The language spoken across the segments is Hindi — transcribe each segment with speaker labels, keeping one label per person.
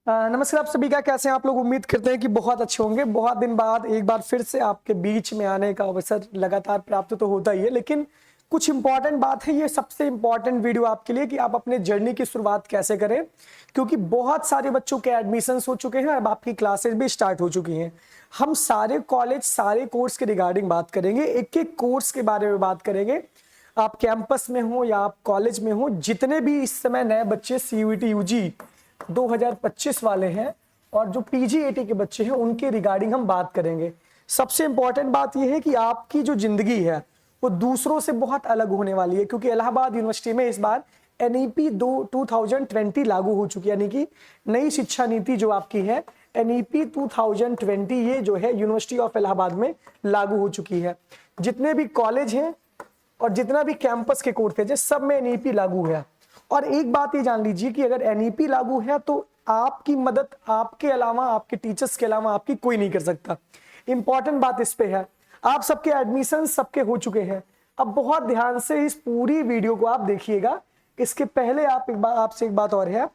Speaker 1: नमस्कार आप सभी का, कैसे हैं आप लोग। उम्मीद करते हैं कि बहुत अच्छे होंगे। बहुत दिन बाद एक बार फिर से आपके बीच में आने का अवसर लगातार प्राप्त तो होता ही है, लेकिन कुछ इंपॉर्टेंट बात है। ये सबसे इंपॉर्टेंट वीडियो आपके लिए कि आप अपने जर्नी की शुरुआत कैसे करें, क्योंकि बहुत सारे बच्चों के एडमिशन्स हो चुके हैं, अब आपकी क्लासेस भी स्टार्ट हो चुकी हैं। हम सारे कॉलेज, सारे कोर्स के रिगार्डिंग बात करेंगे, एक एक कोर्स के बारे में बात करेंगे। आप कैंपस में हो या आप कॉलेज में हो, जितने भी इस समय नए बच्चे सीयूईटी यूजी 2025 वाले हैं और जो पीजीएटी के बच्चे हैं, उनके रिगार्डिंग हम बात करेंगे। सबसे इंपॉर्टेंट बात यह है कि आपकी जो जिंदगी है वो दूसरों से बहुत अलग होने वाली है, क्योंकि इलाहाबाद यूनिवर्सिटी में इस बार एनईपी 2020 लागू हो चुकी है, यानी कि नई शिक्षा नीति जो आपकी है एनईपी 2020, ये जो है यूनिवर्सिटी ऑफ इलाहाबाद में लागू हो चुकी है। जितने भी कॉलेज हैं और जितना भी कैंपस के कोर्सेज है, सब में एनईपी लागू है। और एक बात ये जान लीजिए कि अगर एनईपी लागू है तो आपकी मदद आपके अलावा, आपके टीचर्स के अलावा आपकी कोई नहीं कर सकता। इंपॉर्टेंट बात इस पे है। आप सबके एडमिशन सबके हो चुके हैं। अब बहुत ध्यान से इस पूरी वीडियो को आप देखिएगा। इसके पहले आपसे एक बात और है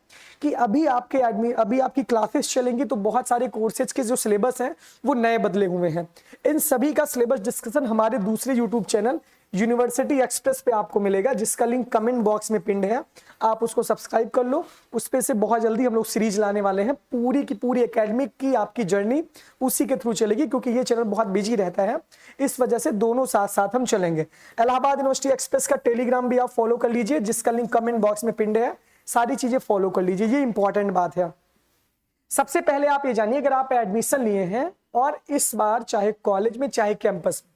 Speaker 1: कि अभी आपकी क्लासेस चलेंगी तो बहुत सारे कोर्सेज के जो सिलेबस हैं वो नए बदले हुए हैं। इन सभी का सिलेबस डिस्कशन हमारे दूसरे यूट्यूब चैनल यूनिवर्सिटी एक्सप्रेस पे आपको मिलेगा, जिसका लिंक कमेंट बॉक्स में पिंड है। आप उसको सब्सक्राइब कर लो। उस पे से बहुत जल्दी हम लोग सीरीज लाने वाले हैं। पूरी की पूरी एकेडमिक की आपकी जर्नी उसी के थ्रू चलेगी, क्योंकि ये चैनल बहुत बिजी रहता है, इस वजह से दोनों साथ साथ हम चलेंगे। इलाहाबाद यूनिवर्सिटी एक्सप्रेस का टेलीग्राम भी आप फॉलो कर लीजिए, जिसका लिंक कमेंट बॉक्स में पिंड है। सारी चीजें फॉलो कर लीजिए, ये इंपॉर्टेंट बात है। सबसे पहले आप ये जानिए, अगर आप एडमिशन लिए हैं और इस बार चाहे कॉलेज में चाहे कैंपस में,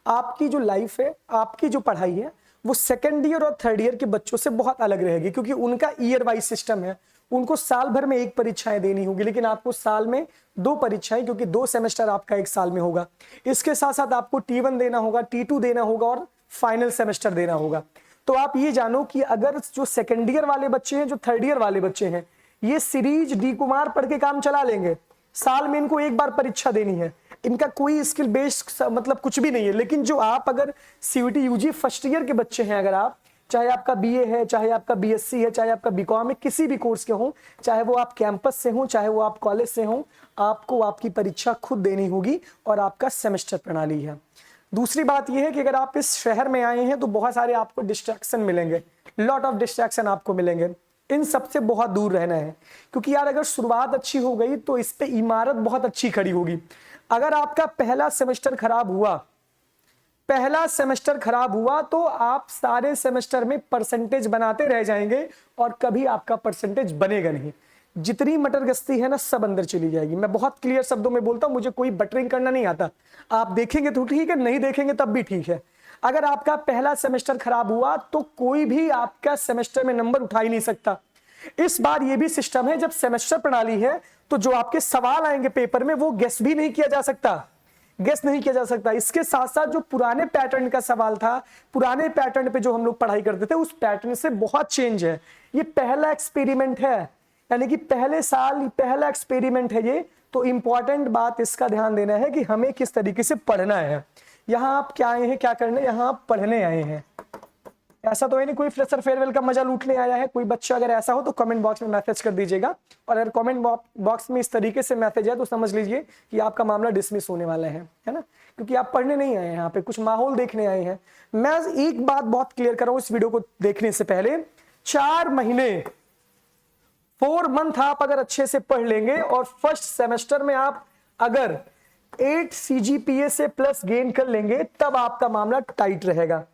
Speaker 1: आपकी जो लाइफ है, आपकी जो पढ़ाई है, वो सेकेंड ईयर और थर्ड ईयर के बच्चों से बहुत अलग रहेगी, क्योंकि उनका ईयर वाइज सिस्टम है। उनको साल भर में एक परीक्षाएं देनी होगी, लेकिन आपको साल में 2 परीक्षाएं, क्योंकि 2 सेमेस्टर आपका एक साल में होगा। इसके साथ साथ आपको T1 देना होगा, T2 देना होगा और फाइनल सेमेस्टर देना होगा। तो आप ये जानो कि अगर जो सेकेंड ईयर वाले बच्चे हैं, जो थर्ड ईयर वाले बच्चे हैं, ये सीरीज डी कुमार पढ़ के काम चला लेंगे। साल में इनको एक बार परीक्षा देनी है, इनका कोई स्किल बेस्ड मतलब कुछ भी नहीं है। लेकिन जो आप अगर सीयूईटी यूजी फर्स्ट ईयर के बच्चे हैं, अगर आप, चाहे आपका बीए है, चाहे आपका बीएससी है, चाहे आपका बीकॉम है, किसी भी कोर्स के हों, चाहे वो आप कैंपस से हों, चाहे वो आप कॉलेज से हों, आपको आपकी परीक्षा खुद देनी होगी और आपका सेमेस्टर प्रणाली है। दूसरी बात यह है कि अगर आप इस शहर में आए हैं तो बहुत सारे आपको डिस्ट्रैक्शन मिलेंगे, लॉट ऑफ डिस्ट्रैक्शन आपको मिलेंगे। इन सबसे बहुत दूर रहना है, क्योंकि यार अगर शुरुआत अच्छी हो गई तो इस पे इमारत बहुत अच्छी खड़ी होगी। अगर आपका पहला सेमेस्टर खराब हुआ तो आप सारे सेमेस्टर में परसेंटेज बनाते रह जाएंगे और कभी आपका परसेंटेज बनेगा नहीं। जितनी मटर गश्ती है ना, सब अंदर चली जाएगी। मैं बहुत क्लियर शब्दों में बोलता हूं, मुझे कोई बटरिंग करना नहीं आता। आप देखेंगे तो ठीक है, नहीं देखेंगे तब भी ठीक है। अगर आपका पहला सेमेस्टर खराब हुआ तो कोई भी आपका सेमेस्टर में नंबर उठा ही नहीं सकता। इस बार ये भी सिस्टम है, जब सेमेस्टर प्रणाली है तो जो आपके सवाल आएंगे पेपर में वो गेस भी नहीं किया जा सकता, इसके साथ साथ जो पुराने पैटर्न का सवाल था, पुराने पैटर्न पे जो हम लोग पढ़ाई करते थे, उस पैटर्न से बहुत चेंज है। ये पहला एक्सपेरिमेंट है, यानी कि पहले साल पहला एक्सपेरिमेंट है ये। तो इंपॉर्टेंट बात इसका ध्यान देना है कि हमें किस तरीके से पढ़ना है। यहाँ आप क्या आए हैं, क्या करने, यहाँ आप पढ़ने आए हैं। ऐसा तो है नहीं कोई फ्रेशर फेयरवेल का मजा लूटने आया है। कोई बच्चा अगर ऐसा हो तो कमेंट बॉक्स में मैसेज कर दीजिएगा, और अगर कमेंट बॉक्स में इस तरीके से मैसेज है तो समझ लीजिए कि आपका मामला डिसमिस होने वाला है ना, क्योंकि आप पढ़ने नहीं आए हैं, यहाँ पे कुछ माहौल देखने आए हैं। मैं एक बात बहुत क्लियर कर रहा हूँ इस वीडियो को देखने से पहले, 4 महीने 4 मंथ आप अगर अच्छे से पढ़ लेंगे और फर्स्ट सेमेस्टर में आप अगर 8 CGPA से प्लस गेन कर लेंगे, तब आपका मामला टाइट रहेगा।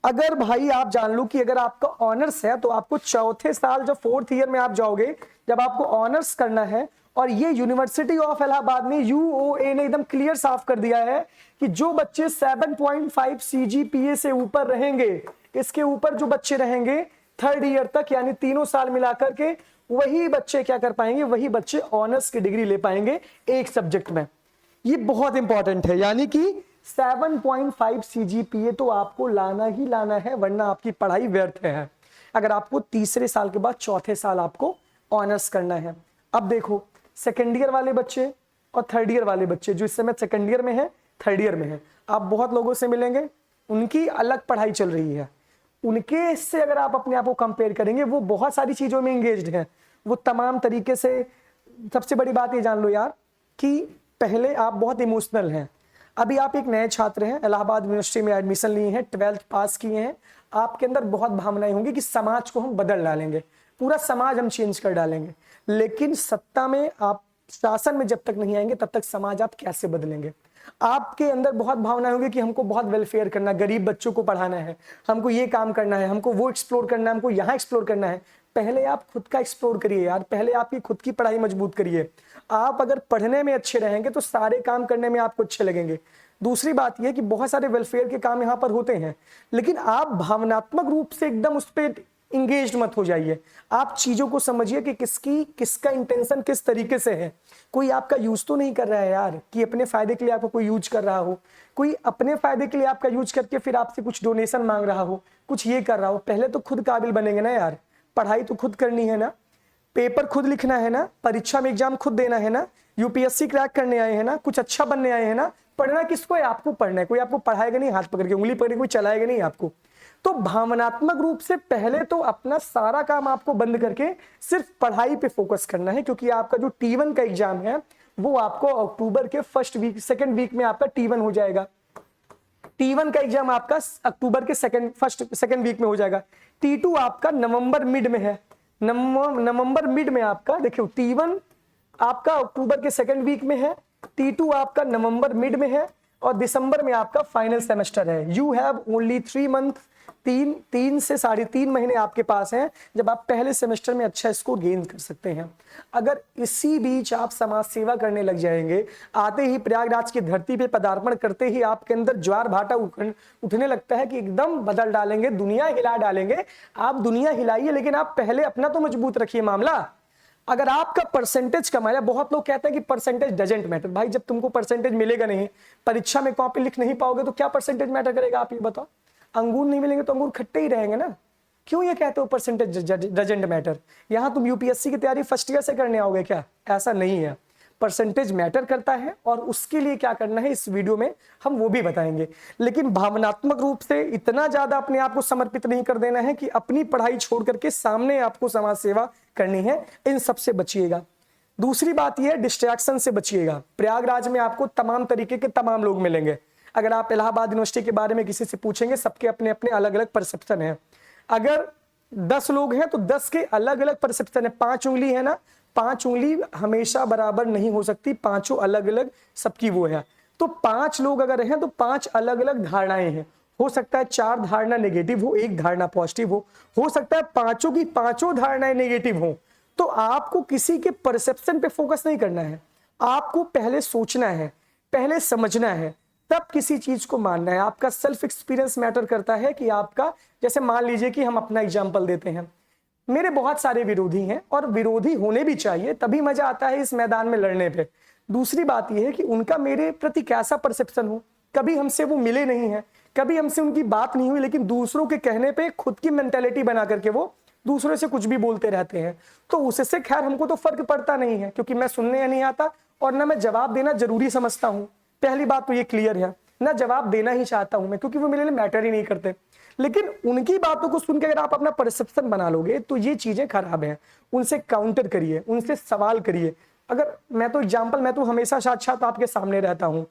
Speaker 1: अगर भाई आप जान लो कि अगर आपका ऑनर्स है तो आपको चौथे साल जब 4th ईयर में आप जाओगे, जब आपको ऑनर्स करना है, और ये यूनिवर्सिटी ऑफ इलाहाबाद ने UOA ने एकदम क्लियर साफ कर दिया है कि जो बच्चे 7.5 CGPA से ऊपर रहेंगे, इसके ऊपर जो बच्चे रहेंगे थर्ड ईयर तक, यानी तीनों साल मिलाकर के, वही बच्चे क्या कर पाएंगे, वही बच्चे ऑनर्स की डिग्री ले पाएंगे एक सब्जेक्ट में। ये बहुत इंपॉर्टेंट है, यानी कि 7.5 CGPA तो आपको लाना ही लाना है, वरना आपकी पढ़ाई व्यर्थ है। अगर आपको तीसरे साल के बाद चौथे साल आपको ऑनर्स करना है। अब देखो, सेकेंड ईयर वाले बच्चे और थर्ड ईयर वाले बच्चे, जो इस समय सेकेंड ईयर में है, थर्ड ईयर में है, आप बहुत लोगों से मिलेंगे, उनकी अलग पढ़ाई चल रही है। उनके से अगर आप अपने आप को कंपेयर करेंगे, वो बहुत सारी चीजों में एंगेज्ड हैं, वो तमाम तरीके से सबसे बड़ी बात ये जान लो यार कि पहले आप बहुत इमोशनल हैं। अभी आप एक नए छात्र हैं, इलाहाबाद यूनिवर्सिटी में एडमिशन लिए हैं, 12th पास किए हैं, आपके अंदर बहुत भावनाएं होंगी कि समाज को हम बदल डालेंगे, पूरा समाज हम चेंज कर डालेंगे। लेकिन सत्ता में आप, शासन में जब तक नहीं आएंगे तब तक समाज आप कैसे बदलेंगे। आपके अंदर बहुत भावनाएं होंगी कि हमको बहुत वेलफेयर करना है, गरीब बच्चों को पढ़ाना है, हमको ये काम करना है, हमको वो एक्सप्लोर करना है, हमको यहाँ एक्सप्लोर करना है। पहले आप खुद का एक्सप्लोर करिए यार, पहले आपकी खुद की पढ़ाई मजबूत करिए। आप अगर पढ़ने में अच्छे रहेंगे तो सारे काम करने में आपको अच्छे लगेंगे। दूसरी बात यह कि बहुत सारे वेलफेयर के काम यहाँ पर होते हैं, लेकिन आप भावनात्मक रूप से एकदम उस पर इंगेज मत हो जाइए। आप चीजों को समझिए कि किसका इंटेंशन किस तरीके से है। कोई आपका यूज तो नहीं कर रहा है यार कि अपने फायदे के लिए आपको कोई यूज कर रहा हो, कोई अपने फायदे के लिए आपका यूज करके फिर आपसे कुछ डोनेशन मांग रहा हो, कुछ ये कर रहा हो। पहले तो खुद काबिल बनेंगे ना यार, पढ़ाई तो खुद करनी है ना, पेपर खुद लिखना है ना, परीक्षा में एग्जाम खुद देना है ना, यूपीएससी क्रैक करने आए हैं ना, कुछ अच्छा बनने आए हैं ना। पढ़ना किसको है? आपको पढ़ना है। कोई आपको पढ़ाएगा नहीं, हाथ पकड़ के उंगली पकड़ के कोई चलाएगा नहीं आपको। तो भावनात्मक रूप से पहले तो अपना सारा काम आपको बंद करके सिर्फ पढ़ाई पे फोकस करना है, क्योंकि आपका जो T1 का एग्जाम है वो आपको अक्टूबर के फर्स्ट वीक, सेकेंड वीक में आपका T1 हो जाएगा। T1 का एग्जाम आपका अक्टूबर के सेकेंड वीक में हो जाएगा। T2 आपका नवंबर मिड में है, नवंबर मिड में आपका, देखियो T1 आपका अक्टूबर के सेकेंड वीक में है, T2 आपका नवंबर मिड में है, और दिसंबर में आपका फाइनल सेमेस्टर है। यू हैव ओनली 3 मंथ, तीन से 3.5 महीने आपके पास हैं जब आप पहले सेमेस्टर में अच्छा स्कोर गेन कर सकते हैं। अगर इसी बीच आप समाज सेवा करने लग जाएंगे, आते ही प्रयागराज की धरती पे पदार्पण करते ही आपके अंदर ज्वार भाटा उठने लगता है कि एकदम बदल डालेंगे, दुनिया हिला डालेंगे। आप दुनिया हिलाइए, लेकिन आप पहले अपना तो मजबूत रखिए मामला। अगर आपका परसेंटेज कम आया, बहुत लोग कहते हैं कि परसेंटेज डजेंट मैटर। भाई जब तुमको परसेंटेज मिलेगा नहीं, परीक्षा में कॉपी लिख नहीं पाओगे तो क्या परसेंटेज मैटर करेगा? आप ये बताओ। अंगूर नहीं मिलेंगे तो अंगूर खट्टे ही रहेंगे ना। क्यों ये कहते हो परसेंटेज डजेंट मैटर? यहाँ तुम यूपीएससी की तैयारी फर्स्ट ईयर से करने आओगे क्या? ऐसा नहीं है, परसेंटेज मैटर करता है, और उसके लिए क्या करना है इस वीडियो में हम वो भी बताएंगे। लेकिन भावनात्मक रूप से इतना ज्यादा अपने आप को समर्पित नहीं कर देना है कि अपनी पढ़ाई छोड़ करके सामने आपको समाज सेवा करनी है। इन सबसे बचिएगा। दूसरी बात यह है, डिस्ट्रैक्शन से बचिएगा। प्रयागराज में आपको तमाम तरीके के तमाम लोग मिलेंगे। अगर आप इलाहाबाद यूनिवर्सिटी के बारे में किसी से पूछेंगे, सबके अपने अपने अलग अलग परसेप्शन है। अगर 10 लोग हैं तो 10 के अलग अलग परसेप्शन है। 5 उंगली है ना, 5 उंगली हमेशा बराबर नहीं हो सकती, पांचों अलग अलग सबकी वो है। तो 5 लोग अगर हैं तो 5 अलग अलग धारणाएं हैं। हो सकता है 4 धारणा नेगेटिव हो, 1 धारणा पॉजिटिव हो सकता है पांचों की पांचों धारणाएं नेगेटिव हो। तो आपको किसी के परसेप्शन पे फोकस नहीं करना है, आपको पहले सोचना है, पहले समझना है, तब किसी चीज को मानना है। आपका सेल्फ एक्सपीरियंस मैटर करता है कि आपका, जैसे मान लीजिए कि हम अपना एग्जांपल देते हैं, मेरे बहुत सारे विरोधी हैं और विरोधी होने भी चाहिए, तभी मजा आता है इस मैदान में लड़ने पे। दूसरी बात यह है कि उनका मेरे प्रति कैसा परसेप्शन हो। कभी हमसे वो मिले नहीं है, कभी हमसे उनकी बात नहीं हुई, लेकिन दूसरों के कहने पे खुद की मेंटेलिटी बना करके वो दूसरों से कुछ भी बोलते रहते हैं। तो उससे खैर हमको तो फर्क पड़ता नहीं है, क्योंकि मैं सुनने नहीं आता और ना मैं जवाब देना जरूरी समझता हूं। पहली बात तो ये क्लियर है, ना जवाब देना ही चाहता हूं मैं, क्योंकि वो मेरे लिए मैटर ही नहीं करते। लेकिन उनकी बातों को सुनकर अगर आप अपना परसेप्शन बना लोगे तो ये चीजें खराब हैं। उनसे काउंटर करिए, उनसे सवाल करिए। अगर मैं तो एग्जाम्पल, मैं तो हमेशा साक्षात आपके सामने रहता हूं,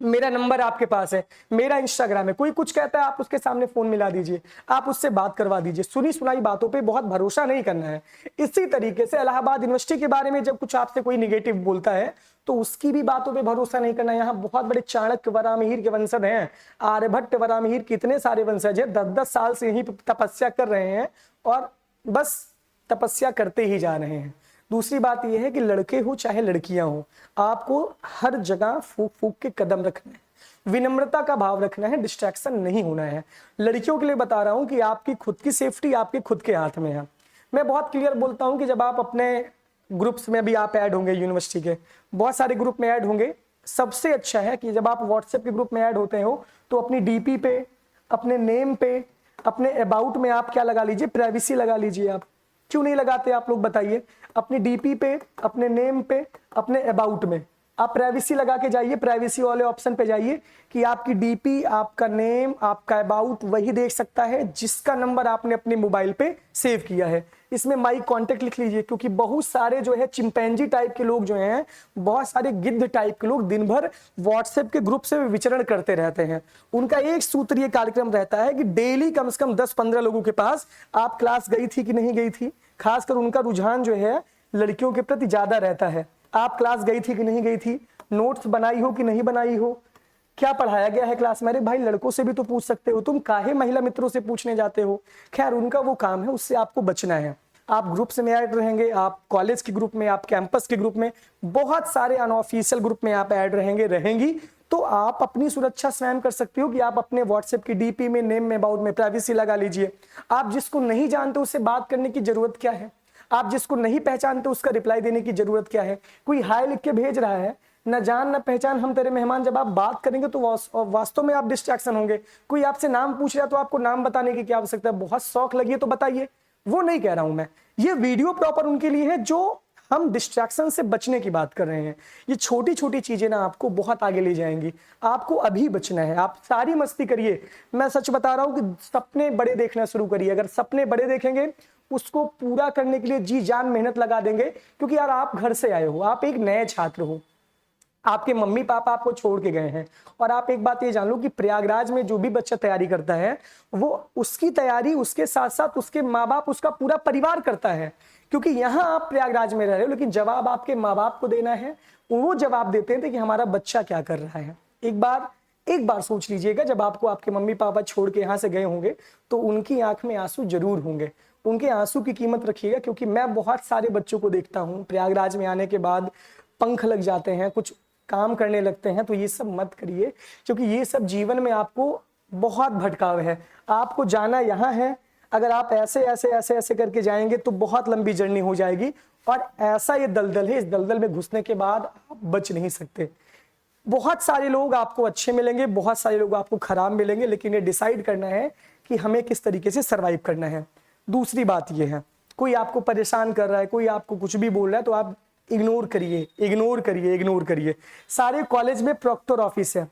Speaker 1: मेरा नंबर आपके पास है, मेरा इंस्टाग्राम है, कोई कुछ कहता है आप उसके सामने फोन मिला दीजिए, आप उससे बात करवा दीजिए। सुनी सुनाई बातों पे बहुत भरोसा नहीं करना है। इसी तरीके से इलाहाबाद यूनिवर्सिटी के बारे में जब कुछ आपसे कोई निगेटिव बोलता है तो उसकी भी बातों पे भरोसा नहीं करना। यहाँ बहुत बड़े चाणक्य वरामिहिर के वंशज हैं, आर्यभट्ट वरामिहिर, कितने सारे वंशज हैं, 10-10 साल से यही तपस्या कर रहे हैं और बस तपस्या करते ही जा रहे हैं। दूसरी बात यह है कि लड़के हो चाहे लड़कियां हो, आपको हर जगह फूक फूक के कदम रखना है, विनम्रता का भाव रखना है, डिस्ट्रैक्शन नहीं होना है। लड़कियों के लिए बता रहा हूं कि आपकी खुद की सेफ्टी आपके खुद के हाथ में है। मैं बहुत क्लियर बोलता हूं कि जब आप अपने ग्रुप्स में भी आप ऐड होंगे, यूनिवर्सिटी के बहुत सारे ग्रुप में ऐड होंगे, सबसे अच्छा है कि जब आप व्हाट्सएप के ग्रुप में ऐड होते हो तो अपनी डीपी पे, अपने नेम पे, अपने अबाउट में आप क्या लगा लीजिए, प्राइवेसी लगा लीजिए। आप क्यों नहीं लगाते आप लोग बताइए? अपनी डीपी पे, अपने नेम पे, अपने अबाउट में आप प्राइवेसी लगा के जाइए, प्राइवेसी वाले ऑप्शन पे जाइए कि आपकी डीपी, आपका नेम, आपका अबाउट वही देख सकता है जिसका नंबर आपने अपने मोबाइल पे सेव किया है। इसमें माई कॉन्टेक्ट लिख लीजिए, क्योंकि बहुत सारे जो है चिंपैंजी टाइप के लोग जो हैं, बहुत सारे गिद्ध टाइप के लोग दिन भर व्हाट्सएप के ग्रुप से विचरण करते रहते हैं। उनका एक सूत्रीय कार्यक्रम रहता है कि डेली कम से कम 10-15 लोगों के पास आप क्लास गई थी कि नहीं गई थी। खासकर उनका रुझान जो है लड़कियों के प्रति ज्यादा रहता है। आप क्लास गई थी कि नहीं गई थी, नोट्स बनाई हो कि नहीं बनाई हो, क्या पढ़ाया गया है क्लास में। अरे भाई, लड़कों से भी तो पूछ सकते हो, तुम काहे महिला मित्रों से पूछने जाते हो। खैर, उनका वो काम है, उससे आपको बचना है। आप ग्रुप्स में ऐड रहेंगे, आप कॉलेज के ग्रुप में, आप कैंपस के ग्रुप में, बहुत सारे अनऑफिशियल ग्रुप में आप ऐड रहेंगी, तो आप अपनी सुरक्षा स्वयं कर सकते हो कि आप अपने व्हाट्सएप की डीपी में, नेम में, अबाउट में प्राइवेसी लगा लीजिए। आप जिसको नहीं जानते उससे बात करने की जरूरत क्या है, आप जिसको नहीं पहचानते उसका रिप्लाई देने की जरूरत क्या है। कोई हाय लिख के भेज रहा है, न जान न पहचान, हम तेरे मेहमान, जब आप बात करेंगे तो वास्तव में आप डिस्ट्रैक्शन होंगे। कोई आपसे नाम पूछ रहा है तो आपको नाम बताने की क्या आवश्यकता है, बहुत शौक लगी है तो बताइए, वो नहीं कह रहा हूं मैं। ये वीडियो प्रॉपर उनके लिए है जो हम डिस्ट्रैक्शन से बचने की बात कर रहे हैं। ये छोटी छोटी चीजें ना आपको बहुत आगे ले जाएंगी। आपको अभी बचना है, आप सारी मस्ती करिए। मैं सच बता रहा हूं कि सपने बड़े देखना शुरू करिए। अगर सपने बड़े देखेंगे, उसको पूरा करने के लिए जी जान मेहनत लगा देंगे, क्योंकि यार आप घर से आए हो, आप एक नए छात्र हो, आपके मम्मी पापा आपको छोड़ के गए हैं। और आप एक बात ये जान लो कि प्रयागराज में जो भी बच्चा तैयारी करता है, वो उसकी तैयारी उसके साथ साथ उसके माँ बाप, उसका पूरा परिवार करता है। क्योंकि यहाँ आप प्रयागराज में रह रहे हो, लेकिन जवाब आपके माँ बाप को देना है। वो जवाब देते हैं कि हमारा बच्चा क्या कर रहा है। एक बार सोच लीजिएगा, जब आपको आपके मम्मी पापा छोड़ के यहाँ से गए होंगे तो उनकी आंख में आंसू जरूर होंगे। उनके आंसू की कीमत रखिएगा, क्योंकि मैं बहुत सारे बच्चों को देखता हूँ प्रयागराज में आने के बाद पंख लग जाते हैं, कुछ काम करने लगते हैं। तो ये सब मत करिए, क्योंकि ये सब जीवन में आपको बहुत भटकाव है। आपको जाना यहाँ है, अगर आप ऐसे ऐसे ऐसे ऐसे करके जाएंगे तो बहुत लंबी जर्नी हो जाएगी। और ऐसा ये दलदल है, इस दलदल में घुसने के बाद आप बच नहीं सकते। बहुत सारे लोग आपको अच्छे मिलेंगे, बहुत सारे लोग आपको खराब मिलेंगे, लेकिन ये डिसाइड करना है कि हमें किस तरीके से सरवाइव करना है। दूसरी बात ये है, कोई आपको परेशान कर रहा है, कोई आपको कुछ भी बोल रहा है, तो आप इग्नोर करिए, इग्नोर करिए, इग्नोर करिए। सारे कॉलेज में प्रॉक्टर ऑफिस है,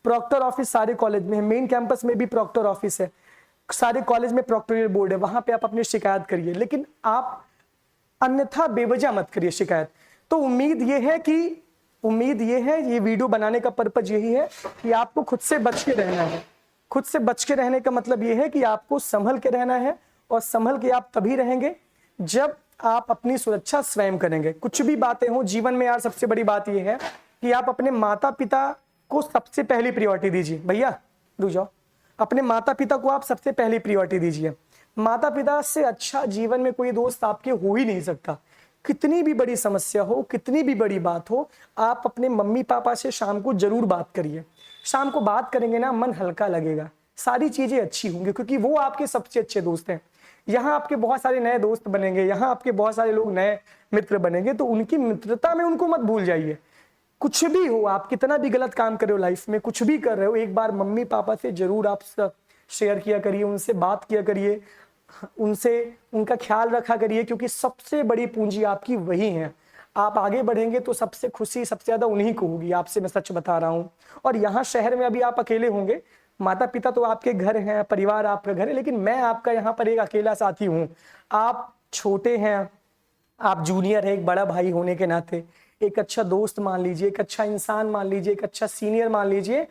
Speaker 1: प्रॉक्टर ऑफिस सारे कॉलेज में है, मेन कैंपस में भी प्रॉक्टर ऑफिस है, सारे कॉलेज में प्रॉक्टोरियल बोर्ड है, वहां पे आप अपनी शिकायत करिए, लेकिन आप अन्यथा बेवजह मत करिए शिकायत। तो उम्मीद ये है, ये वीडियो बनाने का पर्पज यही है कि आपको खुद से बच के रहना है। खुद से बच के रहने का मतलब ये है कि आपको संभल के रहना है, और संभल के आप तभी रहेंगे जब आप अपनी सुरक्षा स्वयं करेंगे। कुछ भी बातें हो जीवन में, यार सबसे बड़ी बात यह है कि आप अपने माता पिता को सबसे पहली प्रायोरिटी दीजिए। भैया रुक जाओ, अपने माता पिता को आप सबसे पहली प्रायोरिटी दीजिए। माता पिता से अच्छा जीवन में कोई दोस्त आपके हो ही नहीं सकता। कितनी भी बड़ी समस्या हो, कितनी भी बड़ी बात हो, आप अपने मम्मी पापा से शाम को जरूर बात करिए। शाम को बात करेंगे ना, मन हल्का लगेगा, सारी चीजें अच्छी होंगी, क्योंकि वो आपके सबसे अच्छे दोस्त हैं। यहाँ आपके बहुत सारे नए दोस्त बनेंगे, यहाँ आपके बहुत सारे लोग नए मित्र बनेंगे, तो उनकी मित्रता में उनको मत भूल जाइए। कुछ भी हो, आप कितना भी गलत काम कर रहे हो लाइफ में, कुछ भी कर रहे हो, एक बार मम्मी पापा से जरूर आप शेयर किया करिए, उनसे बात किया करिए, उनसे उनका ख्याल रखा करिए, क्योंकि सबसे बड़ी पूंजी आपकी वही है। आप आगे बढ़ेंगे तो सबसे खुशी सबसे ज्यादा उन्हीं को होगी, आपसे मैं सच बता रहा हूँ। और यहाँ शहर में अभी आप अकेले होंगे, माता पिता तो आपके घर हैं, परिवार आपका घर है, लेकिन मैं आपका यहाँ पर एक अकेला साथी हूँ। आप छोटे हैं, आप जूनियर है, एक बड़ा भाई होने के नाते एक अच्छा दोस्त मान लीजिए, एक अच्छा इंसान मान लीजिए, एक अच्छा सीनियर मान लीजिए।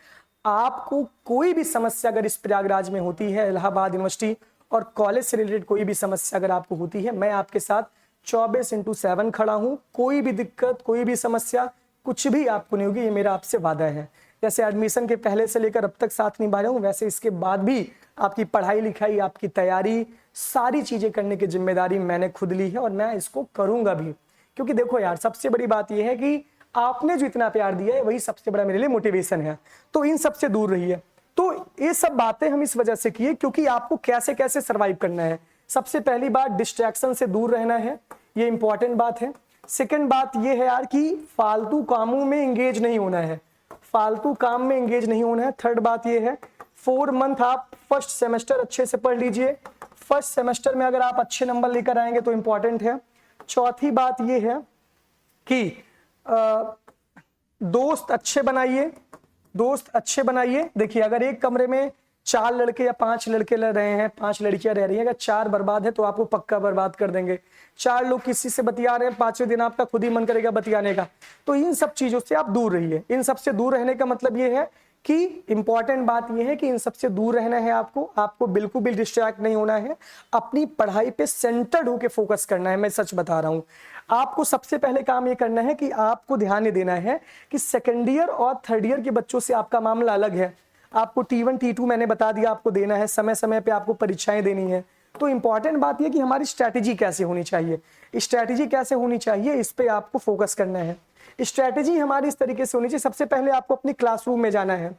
Speaker 1: आपको कोई भी समस्या अगर इस प्रयागराज में होती है, इलाहाबाद यूनिवर्सिटी और कॉलेज से रिलेटेड कोई भी समस्या अगर आपको होती है, मैं आपके साथ 24/7 खड़ा हूँ। कोई भी दिक्कत, कोई भी समस्या, कुछ भी आपको नहीं होगी, ये मेरा आपसे वादा है। जैसे एडमिशन के पहले से लेकर अब तक साथ निभा रहा हूँ, वैसे इसके बाद भी आपकी पढ़ाई लिखाई, आपकी तैयारी, सारी चीजें करने की जिम्मेदारी मैंने खुद ली है, और मैं इसको करूंगा भी। क्योंकि देखो यार, सबसे बड़ी बात यह है कि आपने जो इतना प्यार दिया है, वही सबसे बड़ा मेरे लिए मोटिवेशन है। तो इन सबसे दूर रहिए। तो ये सब बातें हम इस वजह से किए क्योंकि आपको कैसे कैसे सरवाइव करना है। सबसे पहली बात, डिस्ट्रैक्शन से दूर रहना है, ये इंपॉर्टेंट बात है। सेकंड बात ये है यार कि फालतू कामों में एंगेज नहीं होना है, फालतू काम में एंगेज नहीं होना है। थर्ड बात ये है, 4 मंथ आप फर्स्ट सेमेस्टर अच्छे से पढ़ लीजिए। फर्स्ट सेमेस्टर में अगर आप अच्छे नंबर लेकर आएंगे तो इंपॉर्टेंट है। चौथी बात ये है कि दोस्त अच्छे बनाइए, दोस्त अच्छे बनाइए। देखिए अगर एक कमरे में 4 लड़के या 5 लड़के रह रहे हैं, 5 लड़कियां रह रही हैं, अगर 4 बर्बाद है तो आपको पक्का बर्बाद कर देंगे। 4 लोग किसी से बतिया रहे हैं, 5वें दिन आपका खुद ही मन करेगा बतियाने का। तो इन सब चीजों से आप दूर रहिए। इन सब से दूर रहने का मतलब ये है कि इंपॉर्टेंट बात यह है कि इन सबसे दूर रहना है आपको बिल्कुल भी डिस्ट्रैक्ट नहीं होना है, अपनी पढ़ाई पे सेंटर्ड होकर फोकस करना है। मैं सच बता रहा हूं, आपको सबसे पहले काम ये करना है कि आपको ध्यान ये देना है कि सेकेंड ईयर और थर्ड ईयर के बच्चों से आपका मामला अलग है। आपको T1 T2 मैंने बता दिया आपको देना है, समय समय पे आपको परीक्षाएं देनी है। तो इंपॉर्टेंट बात यह कि हमारी स्ट्रैटेजी कैसे होनी चाहिए, स्ट्रैटेजी कैसे होनी चाहिए इस पे आपको फोकस करना है। स्ट्रैटेजी हमारी इस तरीके से होनी चाहिए, सबसे पहले आपको अपनी क्लासरूम में जाना है।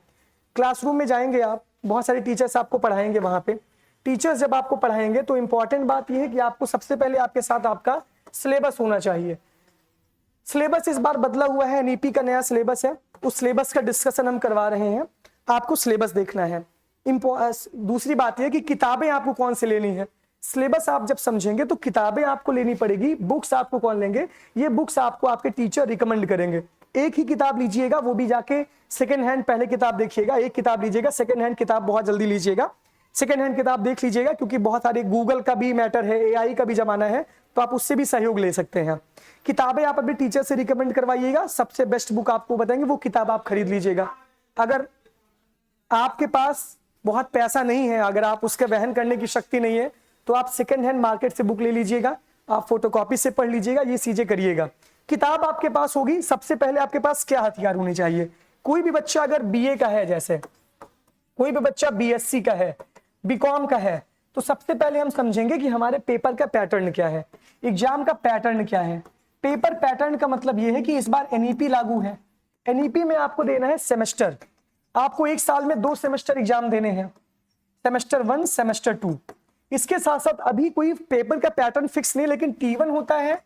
Speaker 1: क्लासरूम में जाएंगे आप, बहुत सारे टीचर्स आपको पढ़ाएंगे वहां पे। टीचर्स जब आपको पढ़ाएंगे तो इंपॉर्टेंट बात यह है कि आपको सबसे पहले आपके साथ आपका सिलेबस होना चाहिए। सिलेबस इस बार बदला हुआ है, एनईपी का नया सिलेबस है, उस सिलेबस का डिस्कशन हम करवा रहे हैं। आपको सिलेबस देखना है। दूसरी बात यह कि किताबें आपको कौन सी लेनी है। सिलेबस आप जब समझेंगे तो किताबें आपको लेनी पड़ेगी। बुक्स आपको कौन लेंगे, ये बुक्स आपको आपके टीचर रिकमेंड करेंगे। एक ही किताब लीजिएगा, वो भी जाके सेकंड हैंड पहले किताब देखिएगा। एक किताब लीजिएगा, सेकंड हैंड किताब बहुत जल्दी लीजिएगा। सेकंड हैंड किताब देख लीजिएगा, क्योंकि बहुत सारे गूगल का भी मैटर है, एआई का भी जमाना है, तो आप उससे भी सहयोग ले सकते हैं। किताबें आप अपने टीचर से रिकमेंड करवाइएगा, सबसे बेस्ट बुक आपको बताएंगे, वो किताब आप खरीद लीजिएगा। अगर आपके पास बहुत पैसा नहीं है, अगर आप उसके वहन करने की शक्ति नहीं है, तो आप सेकंड हैंड मार्केट से बुक ले लीजिएगा, आप फोटोकॉपी से पढ़ लीजिएगा, ये चीजें करिएगा। किताब आपके पास होगी, सबसे पहले आपके पास क्या हथियार होने चाहिए। कोई भी बच्चा अगर बीए का है, जैसे कोई भी बच्चा बीएससी का है, बीकॉम का है, तो सबसे पहले हम समझेंगे कि हमारे पेपर का पैटर्न क्या है, एग्जाम का पैटर्न क्या है। पेपर पैटर्न का मतलब यह है कि इस बार एनईपी लागू है। एनईपी में आपको देना है सेमेस्टर, आपको एक साल में 2 सेमेस्टर एग्जाम देने हैं, सेमेस्टर 1 सेमेस्टर 2। इसके साथ साथ अभी कोई पेपर का पैटर्न फिक्स नहीं, लेकिन T1 होता है,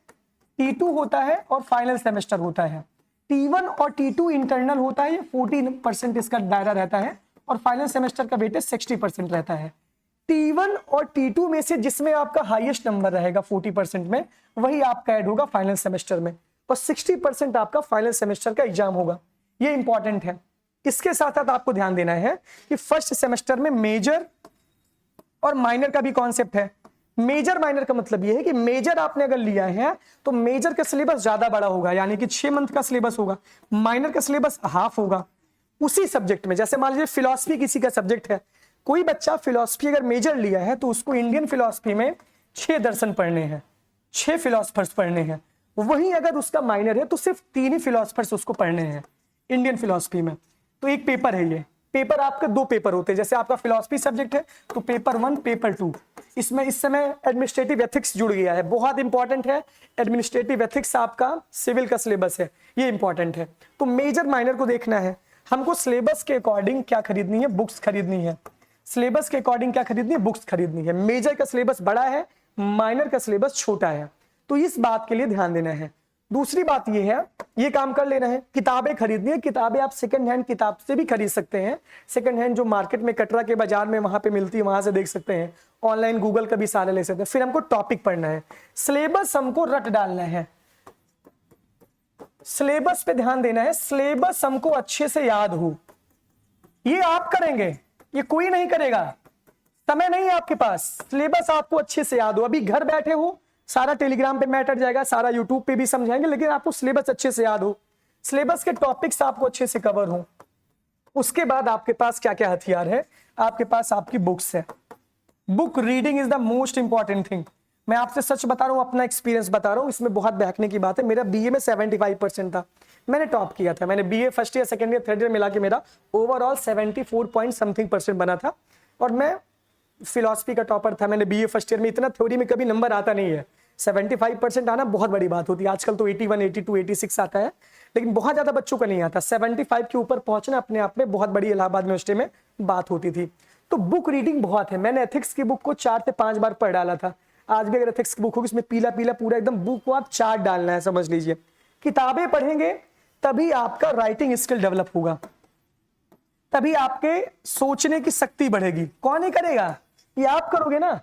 Speaker 1: T2 होता है और फाइनल सेमेस्टर होता है। T1 और T2 इंटरनल होता है, ये 40% इसका दायरा रहता है, और फाइनल सेमेस्टर का वेटेज 60% रहता है। T1 और T2 में से जिसमें आपका हाईएस्ट नंबर रहेगा 40% में, वही आपका ऐड होगा फाइनल सेमेस्टर में, और 60% आपका फाइनल सेमेस्टर का एग्जाम होगा। ये इंपॉर्टेंट है। इसके साथ साथ आपको ध्यान देना है कि फर्स्ट सेमेस्टर में मेजर और माइनर का भी कॉन्सेप्ट है। मेजर माइनर का मतलब यह है कि मेजर आपने अगर लिया है तो मेजर का सिलेबस ज्यादा बड़ा होगा, यानी कि 6 मंथ का सिलेबस होगा। माइनर का सिलेबस हाफ होगा उसी सब्जेक्ट में। जैसे मान लीजिए फिलॉसफी किसी का सब्जेक्ट है, कोई बच्चा फिलॉसफी अगर मेजर लिया है तो उसको इंडियन फिलॉसफी में 6 दर्शन पढ़ने हैं, 6 फिलॉसफर्स पढ़ने हैं। वहीं अगर उसका माइनर है तो सिर्फ 3 ही फिलॉसफर्स उसको पढ़ने हैं इंडियन फिलॉसफी में। तो एक पेपर है, ये पेपर आपके 2 पेपर होते हैं। जैसे आपका फिलॉसफी सब्जेक्ट है तो पेपर 1 पेपर 2। इसमें इस समय एडमिनिस्ट्रेटिव एथिक्स जुड़ गया है, बहुत इंपॉर्टेंट है। एडमिनिस्ट्रेटिव एथिक्स आपका सिविल का सिलेबस है, ये इंपॉर्टेंट है। तो मेजर माइनर को देखना है हमको। सिलेबस के अकॉर्डिंग क्या खरीदनी है, बुक्स खरीदनी है। सिलेबस के अकॉर्डिंग क्या खरीदनी है, बुक्स खरीदनी है। मेजर का सिलेबस बड़ा है, माइनर का सिलेबस छोटा है, तो इस बात के लिए ध्यान देना है। दूसरी बात ये है, ये काम कर लेना है, किताबें खरीदनी है। किताबें आप सेकंड हैंड किताब से भी खरीद सकते हैं। सेकंड हैंड जो मार्केट में कटरा के बाजार में वहां पे मिलती है, वहां से देख सकते हैं। ऑनलाइन गूगल का भी सारे ले सकते हैं। फिर हमको टॉपिक पढ़ना है, सिलेबस हमको रट डालना है, सिलेबस पे ध्यान देना है। सिलेबस हमको अच्छे से याद हो, ये आप करेंगे, ये कोई नहीं करेगा। समय नहीं है आपके पास, सिलेबस आपको अच्छे से याद हो। अभी घर बैठे हो, सारा टेलीग्राम पे मैटर जाएगा, सारा यूट्यूब पे भी समझाएंगे, लेकिन आपको सिलेबस अच्छे से याद हो, सिलेबस के टॉपिक्स आपको अच्छे से कवर हो। उसके बाद आपके पास क्या क्या हथियार है, आपके पास आपकी बुक्स है। Book reading is the most important thing. मैं आपसे सच बता रहा हूं, अपना एक्सपीरियंस बता रहा हूं, इसमें बहुत बहकने की बात है। मेरा बीए में 75% था, मैंने टॉप किया था। मैंने BA first year second year third year मिला के मेरा ओवरऑल 74 पॉइंट समथिंग % बना था, और मैं फिलॉसफी का टॉपर था। मैंने बीए फर्स्ट ईयर में, इतना थ्योरी में कभी नंबर आता नहीं है, 75% आना बहुत बड़ी बात होती है। आजकल तो 81 82 86 आता है, लेकिन बहुत ज्यादा बच्चों का नहीं आता। 75 के ऊपर पहुंचना अपने आप में बहुत बड़ी इलाहाबाद यूनिवर्सिटी में बात होती थी। तो बुक रीडिंग बहुत है। मैंने एथिक्स की बुक को 4 से 5 बार पढ़ डाला था। आज भी अगर एथिक्स की बुक होगी, इसमें पीला पीला पूरा एकदम बुक को आप चार्ट डालना है, समझ लीजिए। किताबें पढ़ेंगे तभी आपका राइटिंग स्किल डेवलप होगा, तभी आपके सोचने की शक्ति बढ़ेगी। कौन ही करेगा, ये आप करोगे ना।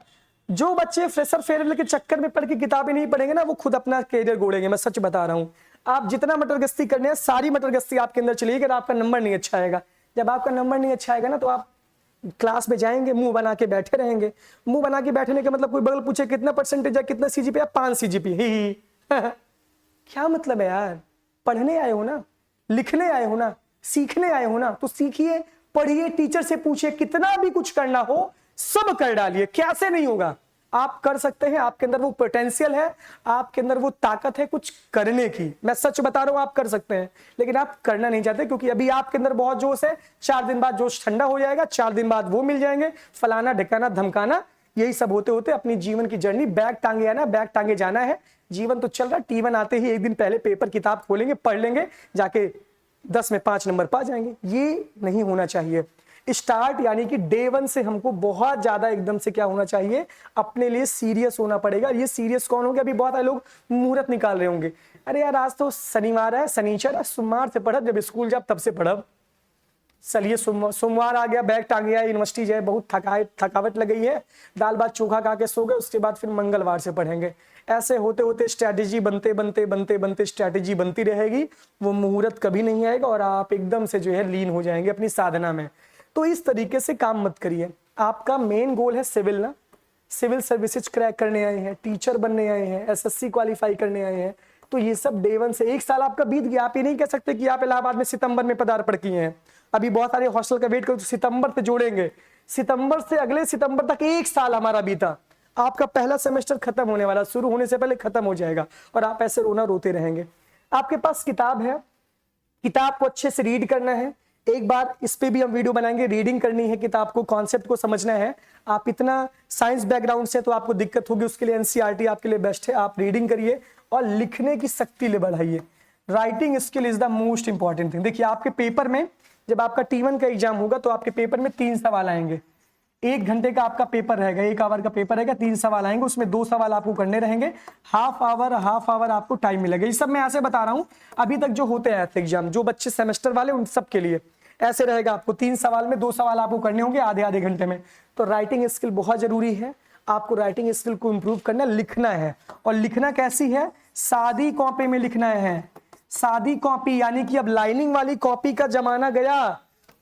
Speaker 1: जो बच्चे फ्रेशर फेयरवेल के चक्कर में पढ़ के किताबें नहीं पढ़ेंगे ना, वो खुद अपना कैरियर गोड़ेंगे। मैं सच बता रहा हूं, आप जितना मटर गश्ती करने हैं सारी मटर गश्ती आपके अंदर चलेगी, अगर आपका नंबर नहीं अच्छा आएगा। जब आपका नंबर नहीं अच्छा आएगा ना तो आप क्लास में जाएंगे मुंह बना के बैठे रहेंगे। मुंह बना के बैठने का मतलब कोई बगल पूछे कितना परसेंटेज है, कितना सीजीपीए, 5 सीजीपीए क्या मतलब है यार? पढ़ने आए हो ना, लिखने आए हो ना, सीखने आए हो ना, तो सीखिए, पढ़िए, टीचर से पूछिए, कितना भी कुछ करना हो सब कर डालिए। कैसे नहीं होगा? आप कर सकते हैं, आपके अंदर वो पोटेंशियल है, आपके अंदर वो ताकत है कुछ करने की। मैं सच बता रहा हूं, आप कर सकते हैं, लेकिन आप करना नहीं चाहते क्योंकि अभी आपके अंदर बहुत जोश है। 4 दिन बाद जोश ठंडा हो जाएगा, 4 दिन बाद वो मिल जाएंगे, फलाना ढकाना धमकाना, यही सब होते होते अपनी जीवन की जर्नी बैग टांगे आना, बैग टांगे जाना है। जीवन तो चल रहा, T1 आते ही एक दिन पहले पेपर किताब खोलेंगे, पढ़ लेंगे, जाके 10 में 5 नंबर पा जाएंगे। ये नहीं होना चाहिए। स्टार्ट यानी कि डे 1 से हमको बहुत ज्यादा एकदम से क्या होना चाहिए, अपने लिए सीरियस होना पड़ेगा। ये सीरियस कौन होंगे? अभी बहुत सारे लोग मुहूर्त निकाल रहे होंगे, अरे यार आज तो शनिवार है, शनिचर है, सोमवार से पढ़ब, जब स्कूल जाब तब से पढ़ब। चलिए सोमवार आ गया, बैग टांग गया, यूनिवर्सिटी जाए, बहुत थकावट लग गई है, दाल भात चोखा खा के सो गए, उसके बाद फिर मंगलवार से पढ़ेंगे। ऐसे होते होते स्ट्रैटेजी बनते स्ट्रैटेजी बनती रहेगी, वो मुहूर्त कभी नहीं आएगा और आप एकदम से जो है लीन हो जाएंगे अपनी साधना में। तो इस तरीके से काम मत करिए। आपका मेन गोल है सिविल ना, सिविल सर्विसेज क्रैक करने आए हैं, टीचर बनने आए हैं, एसएससी क्वालिफाई करने आए हैं, तो ये सब डे 1 से 1 साल आपका बीत गया। आप ये नहीं कह सकते कि आप इलाहाबाद में सितंबर में पदार्पण किए हैं, अभी बहुत सारे हॉस्टल का वेट करो तो सितंबर से जोड़ेंगे, सितंबर से अगले सितंबर तक 1 साल हमारा बीता। आपका पहला सेमेस्टर खत्म होने वाला, शुरू होने से पहले खत्म हो जाएगा और आप ऐसे रोना रोते रहेंगे। आपके पास किताब है, किताब को अच्छे से रीड करना है। एक बार इस पे भी हम वीडियो बनाएंगे, रीडिंग करनी है, किताब को, कॉन्सेप्ट को समझना है। आप इतना साइंस बैकग्राउंड से तो आपको दिक्कत होगी, उसके लिए एनसीईआरटी आपके लिए बेस्ट है। आप रीडिंग करिए और लिखने की शक्ति ले बढ़ाइए। Writing skill is the most important thing. देखिए आपके पेपर में, जब आपका T1 का एग्जाम होगा तो आपके पेपर में 3 सवाल आएंगे। 1 घंटे का आपका पेपर रहेगा, 1 आवर का पेपर रहेगा, 3 सवाल आएंगे, उसमें 2 सवाल आपको करने रहेंगे। हाफ आवर आपको टाइम मिलेगा। ये सब मैं ऐसे बता रहा हूं, अभी तक जो होते हैं एग्जाम, जो बच्चे सेमेस्टर वाले उन सब के लिए ऐसे रहेगा। आपको 3 सवाल में 2 सवाल आपको करने होंगे आधे घंटे में। तो राइटिंग स्किल बहुत जरूरी है। आपको राइटिंग स्किल को इंप्रूव करना, लिखना है। और लिखना कैसी है? सादी कॉपी में लिखना है। सादी कॉपी यानी कि अब लाइनिंग वाली कॉपी का जमाना गया,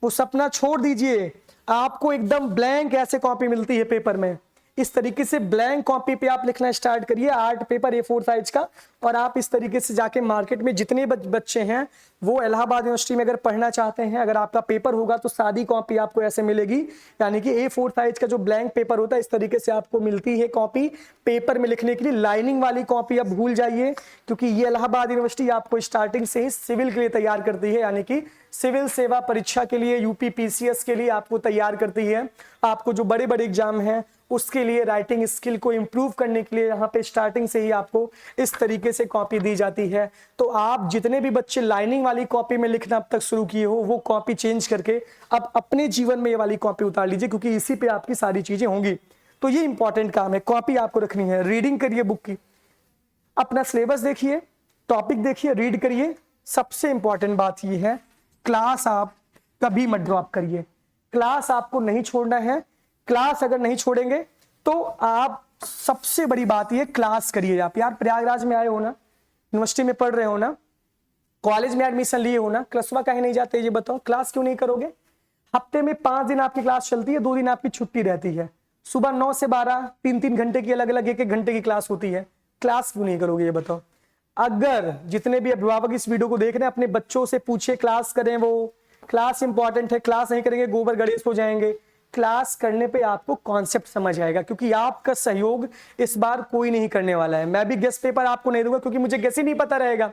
Speaker 1: वो सपना छोड़ दीजिए। आपको एकदम ब्लैंक ऐसे कॉपी मिलती है पेपर में, इस तरीके से ब्लैंक कॉपी पे आप लिखना स्टार्ट करिए। आर्ट पेपर A4 साइज का, और आप इस तरीके से जाके मार्केट में जितने बच्चे हैं वो इलाहाबाद यूनिवर्सिटी में अगर पढ़ना चाहते हैं, अगर आपका पेपर होगा तो सादी कॉपी आपको ऐसे मिलेगी, यानी कि A4 साइज का जो ब्लैंक पेपर होता है इस तरीके से आपको मिलती है कॉपी पेपर में लिखने के लिए। लाइनिंग वाली कॉपी आप भूल जाइए, क्योंकि ये इलाहाबाद यूनिवर्सिटी आपको स्टार्टिंग से ही सिविल के लिए तैयार करती है, यानी कि सिविल सेवा परीक्षा के लिए, यूपी PCS के लिए आपको तैयार करती है। आपको जो बड़े बड़े एग्जाम हैं उसके लिए राइटिंग स्किल को इंप्रूव करने के लिए यहाँ पे स्टार्टिंग से ही आपको इस तरीके से कॉपी दी जाती है। तो आप जितने भी बच्चे लाइनिंग वाली कॉपी में लिखना अब तक शुरू किए हो, वो कॉपी चेंज करके अब अपने जीवन में ये वाली कॉपी उतार लीजिए, क्योंकि इसी पे आपकी सारी चीजें होंगी। तो ये इंपॉर्टेंट काम है, कॉपी आपको रखनी है। रीडिंग करिए बुक की, अपना सिलेबस देखिए, टॉपिक देखिए, रीड करिए। सबसे इंपॉर्टेंट बात ये है, क्लास आप कभी मत ड्रॉप करिए। क्लास आपको नहीं छोड़ना है। क्लास अगर नहीं छोड़ेंगे तो आप, सबसे बड़ी बात ये, क्लास करिए। आप यार प्रयागराज में आए हो ना, यूनिवर्सिटी में पढ़ रहे हो ना, कॉलेज में एडमिशन लिए हो ना, क्लासवा काहे नहीं जाते ये बताओ? क्लास क्यों नहीं करोगे? हफ्ते में 5 दिन आपकी क्लास चलती है, 2 दिन आपकी छुट्टी रहती है। सुबह 9 से 12 3-3 घंटे की अलग अलग 1-1 घंटे की क्लास होती है। क्लास क्यों नहीं करोगे ये बताओ? अगर जितने भी अभिभावक इस वीडियो को देख रहे हैं, अपने बच्चों से पूछिए क्लास करें, वो क्लास इंपॉर्टेंट है। क्लास नहीं करेंगे गोबर गणेश हो जाएंगे। क्लास करने पे आपको कॉन्सेप्ट समझ आएगा, क्योंकि आपका सहयोग इस बार कोई नहीं करने वाला है। मैं भी गेस्ट पेपर आपको नहीं दूंगा, क्योंकि मुझे गेस ही नहीं पता रहेगा।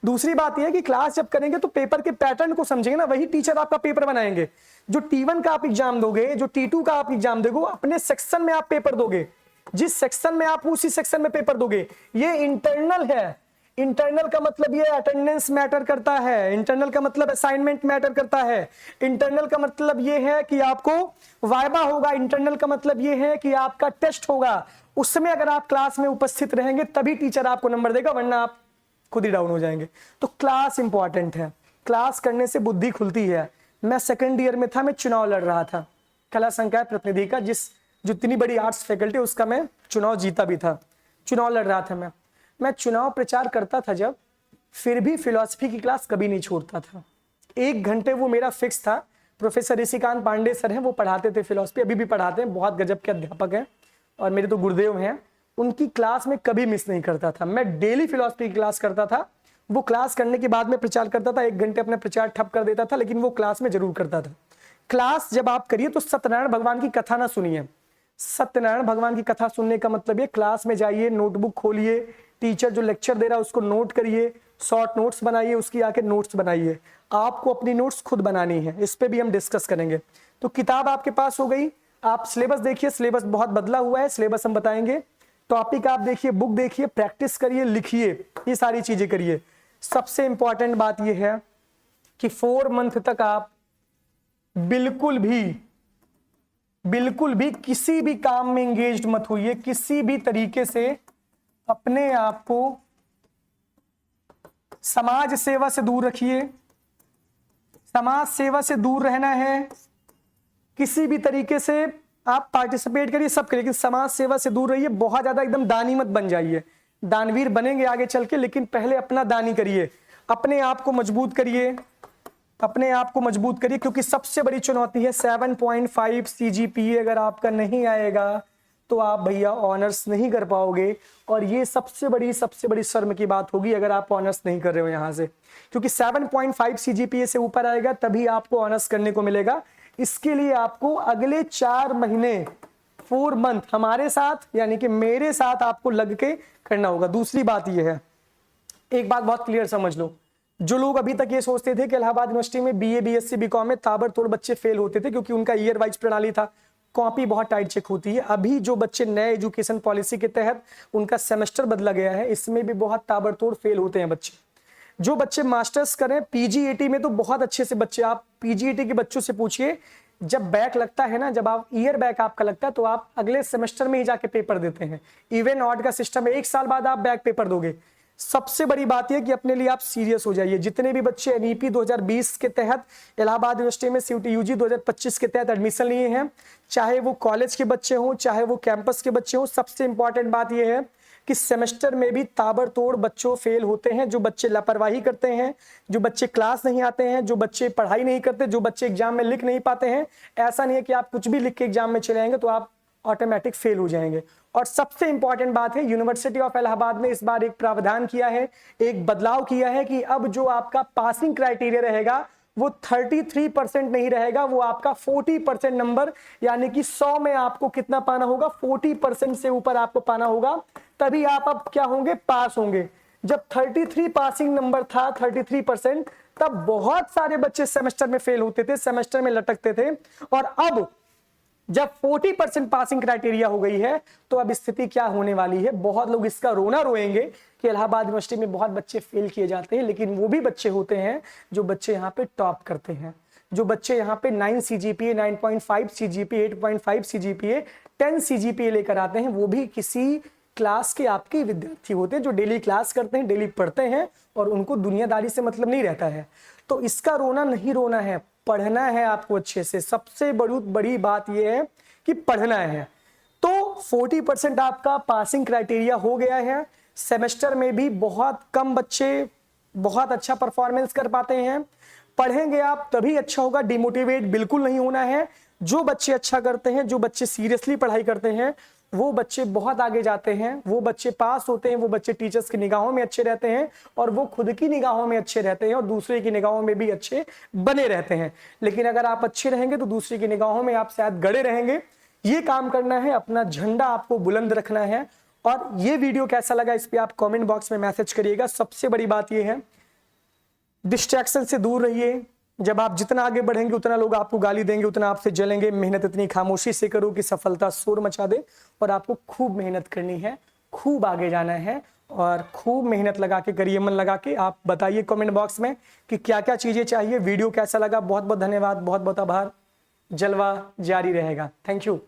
Speaker 1: दूसरी बात यह है कि क्लास जब करेंगे तो पेपर के पैटर्न को समझेंगे ना, वही टीचर आपका पेपर बनाएंगे। जो T1 का आप एग्जाम दोगे, जो T2 का आप एग्जाम दोगे, अपने सेक्शन में आप पेपर दोगे। जिस सेक्शन में आप, उसी सेक्शन में पेपर दोगे। ये इंटरनल है। इंटरनल का मतलब ये अटेंडेंस मैटर करता है, इंटरनल का मतलब असाइनमेंट मैटर करता है, इंटरनल का मतलब ये है कि आपको वाइवा होगा, इंटरनल का मतलब ये है कि आपका टेस्ट होगा। उसमें अगर आप क्लास में उपस्थित रहेंगे तभी टीचर आपको नंबर देगा, वरना आप खुद ही डाउन हो जाएंगे। तो क्लास इंपॉर्टेंट है। क्लास करने से बुद्धि खुलती है। मैं 2nd ईयर में था, मैं चुनाव लड़ रहा था कला संकाय प्रतिनिधि का, जो इतनी बड़ी आर्ट्स फैकल्टी, उसका मैं चुनाव जीता भी था। चुनाव लड़ रहा था मैं चुनाव प्रचार करता था जब, फिर भी फिलॉसफी की क्लास कभी नहीं छोड़ता था। 1 घंटे वो मेरा फिक्स था। प्रोफेसर ऋषिकांत पांडे सर हैं, वो पढ़ाते थे फिलॉसफी, अभी भी पढ़ाते हैं, बहुत गजब के अध्यापक हैं और मेरे तो गुरुदेव हैं। उनकी क्लास में कभी मिस नहीं करता था। मैं डेली फिलॉसफी की क्लास करता था। वो क्लास करने के बाद में प्रचार करता था, 1 घंटे अपना प्रचार ठप कर देता था, लेकिन वो क्लास में जरूर करता था। क्लास जब आप करिए तो सत्यनारायण भगवान की कथा ना सुनिए। सत्यनारायण भगवान की कथा सुनने का मतलब ये, क्लास में जाइए, नोटबुक खोलिए, टीचर जो लेक्चर दे रहा है उसको नोट करिए, शॉर्ट नोट्स बनाइए, उसकी आके नोट्स बनाइए। आपको अपनी नोट्स खुद बनानी है, इस पे भी हम डिस्कस करेंगे। तो किताब आपके पास हो गई। आप सिलेबस देखिए, सिलेबस बहुत बदला हुआ है, सिलेबस हम बताएंगे। टॉपिक आप देखिए, बुक देखिए, प्रैक्टिस करिए, लिखिए, ये सारी चीजें करिए। सबसे इंपॉर्टेंट बात यह है कि 4 मंथ तक आप बिल्कुल भी किसी भी काम में एंगेज्ड मत होइए। किसी भी तरीके से अपने आप को समाज सेवा से दूर रखिए। समाज सेवा से दूर रहना है। किसी भी तरीके से आप पार्टिसिपेट करिए, सब करिए, लेकिन समाज सेवा से दूर रहिए। बहुत ज्यादा एकदम दानी मत बन जाइए। दानवीर बनेंगे आगे चल के, लेकिन पहले अपना दानी करिए, अपने आप को मजबूत करिए, अपने आप को मजबूत करिए। क्योंकि सबसे बड़ी चुनौती है 7.5 CGPA अगर आपका नहीं आएगा तो आप भैया ऑनर्स नहीं कर पाओगे। और ये सबसे बड़ी शर्म की बात होगी अगर आप ऑनर्स नहीं कर रहे हो यहाँ से, क्योंकि 7.5 CGPA से ऊपर आएगा तभी आपको ऑनर्स करने को मिलेगा। इसके लिए आपको अगले 4 महीने 4 मंथ हमारे साथ यानी कि मेरे साथ आपको लग के करना होगा। दूसरी बात यह है, एक बात बहुत क्लियर समझ लो, जो लोग अभी तक ये सोचते थे कि इलाहाबाद यूनिवर्सिटी में BA BSc BCom में ताबड़तोड़ बच्चे फेल होते थे क्योंकि उनका ईयर वाइज प्रणाली था, कॉपी बहुत टाइट चेक होती है। अभी जो बच्चे नए एजुकेशन पॉलिसी के तहत उनका सेमेस्टर बदला गया है, इसमें भी बहुत ताबड़तोड़ फेल होते हैं बच्चे। जो बच्चे मास्टर्स करें PGAT में तो बहुत अच्छे से बच्चे, आप PGAT के बच्चों से पूछिए, जब बैक लगता है ना, जब आप ईयर बैक आपका लगता है तो आप अगले सेमेस्टर में ही जाके पेपर देते हैं। इवन ऑड का सिस्टम है, 1 साल बाद आप बैक पेपर दोगे। सबसे बड़ी बात यह कि अपने लिए आप सीरियस हो जाइए। जितने भी बच्चे NEP 2020 के तहत इलाहाबाद यूनिवर्सिटी में CUET UG 2025 के तहत एडमिशन लिए हैं, चाहे वो कॉलेज के बच्चे हों चाहे वो कैंपस के बच्चे हों, सबसे इंपॉर्टेंट बात यह है कि सेमेस्टर में भी ताबड़तोड़ बच्चों फेल होते हैं। जो बच्चे लापरवाही करते हैं, जो बच्चे क्लास नहीं आते हैं, जो बच्चे पढ़ाई नहीं करते, जो बच्चे एग्जाम में लिख नहीं पाते हैं, ऐसा नहीं है कि आप कुछ भी लिख के एग्जाम में चले आएंगे तो आप ऑटोमेटिक फेल हो जाएंगे। और सबसे इंपॉर्टेंट बात है, यूनिवर्सिटी ऑफ इलाहाबाद ने इस बार एक प्रावधान किया है, एक बदलाव किया है कि अब जो आपका पासिंग क्राइटेरिया रहेगा वो 33% नहीं रहेगा, वो आपका 40% नंबर, यानी कि 100 में आपको कितना पाना होगा, 40% से ऊपर आपको पाना होगा, तभी आप अब क्या होंगे, पास होंगे। जब 33 पासिंग नंबर था 33%, तब बहुत सारे बच्चे सेमेस्टर में फेल होते थे, सेमेस्टर में लटकते थे। और अब जब 40% पासिंग क्राइटेरिया हो गई है तो अब स्थिति क्या होने वाली है, बहुत लोग इसका रोना रोएंगे कि इलाहाबाद यूनिवर्सिटी में बहुत बच्चे फेल किए जाते हैं, लेकिन वो भी बच्चे होते हैं जो बच्चे यहाँ पे टॉप करते हैं, जो बच्चे यहाँ पे 9 CGPA 9.5 CGPA 8.5 CGPA 10 CGPA लेकर आते हैं, वो भी किसी क्लास के आपके विद्यार्थी होते हैं जो डेली क्लास करते हैं, डेली पढ़ते हैं और उनको दुनियादारी से मतलब नहीं रहता है। तो इसका रोना नहीं रोना है, पढ़ना है आपको अच्छे से। सबसे बड़ी बात यह है कि पढ़ना है। तो 40% आपका पासिंग क्राइटेरिया हो गया है। सेमेस्टर में भी बहुत कम बच्चे बहुत अच्छा परफॉर्मेंस कर पाते हैं। पढ़ेंगे आप तभी अच्छा होगा, डिमोटिवेट बिल्कुल नहीं होना है। जो बच्चे अच्छा करते हैं, जो बच्चे सीरियसली पढ़ाई करते हैं, वो बच्चे बहुत आगे जाते हैं, वो बच्चे पास होते हैं, वो बच्चे टीचर्स की निगाहों में अच्छे रहते हैं और वो खुद की निगाहों में अच्छे रहते हैं और दूसरे की निगाहों में भी अच्छे बने रहते हैं। लेकिन अगर आप अच्छे रहेंगे तो दूसरे की निगाहों में आप शायद गड़े रहेंगे। ये काम करना है, अपना झंडा आपको बुलंद रखना है। और ये वीडियो कैसा लगा इस पर आप कॉमेंट बॉक्स में मैसेज करिएगा। सबसे बड़ी बात यह है, डिस्ट्रैक्शन से दूर रहिए। जब आप जितना आगे बढ़ेंगे उतना लोग आपको गाली देंगे, उतना आपसे जलेंगे। मेहनत इतनी खामोशी से करो कि सफलता शोर मचा दे। और आपको खूब मेहनत करनी है, खूब आगे जाना है और खूब मेहनत लगा के करिए, मन लगा के। आप बताइए कमेंट बॉक्स में कि क्या क्या चीजें चाहिए, वीडियो कैसा लगा। बहुत बहुत धन्यवाद, बहुत बहुत आभार। जलवा जारी रहेगा। Thank you.